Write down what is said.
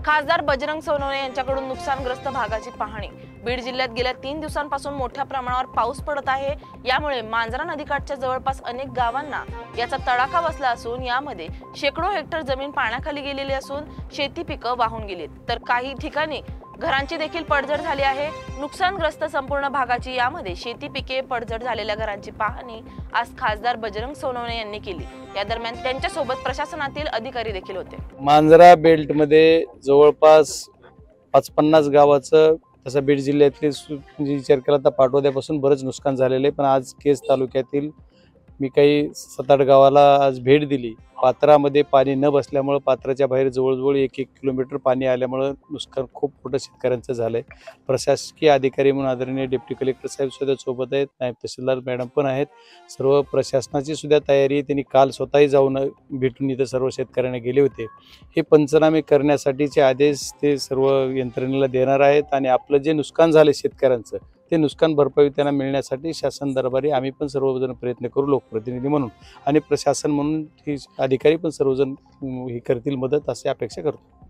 खासदार बजरंग सोनवणे यांच्याकडून नुकसानग्रस्त भागाची पाहणी। बीड जिल्ह्यात गेल्या 3 दिवसांपासून मोठ्या प्रमाणावर पाऊस पडत आहे। यामुळे मांजरा नदीकाठच्या जवळपास अनेक गावांना याचा तडाखा बसला असून यामध्ये शेकडो हेक्टर जमीन पाण्याखाली गेलेली असून शेती पिकं वाहून गेलीत, तर काही ठिकाणी घरांची देखील पडझड झाली आहे। नुकसानग्रस्त संपूर्ण भागाची यामध्ये शेती पिके पडझड झालेल्या घरांची पाहणी आज खासदार बजरंग सोनवणे यांनी केली। या दरम्यान त्यांच्यासोबत प्रशासनातील अधिकारी देखील होते। मांजरा बेल्ट मध्ये जवळपास 50 गावाचं तसं बीड जिल्ह्यातील विचार केला तर पाटोद्यापासून बरेच नुकसान झालेले, पण आज केज तालुक्यातील मी काही 7-8 गावाला आज भेट दिली। पात्रामध्ये पाणी न बसल्यामुळे पात्राच्या बाहेर जवळजवळ 1-1 किलोमीटर पाणी आल्यामुळे नुकसान खूप मोठं शेतकऱ्यांचं झालंय। प्रशासकीय अधिकारी म्हणून आदरणीय डेप्टी कलेक्टर साहेब सुद्धा सोबत आहेत, नायब तहसीलदार मॅडम पण आहेत। सर्व प्रशासनाची सुद्धा तयारी, त्यांनी काल स्वतःही जाऊन भेटून इथं सर्व शेतकऱ्यांना गेले होते। हे पंचनामे करण्यासाठीचे आदेश ते सर्व यंत्रणेला देणार आहेत आणि आपलं जे नुकसान झाले शेतकऱ्यांचं ते नुकसान भरपाई त्यांना मिळण्यासाठी शासन दरबारी आम्ही पण सर्वजण प्रयत्न करू, लोकप्रतिनिधी म्हणून आणि प्रशासन म्हणून ही अधिकारी पण सर्वजण हे करतील मदत अशी अपेक्षा करतो।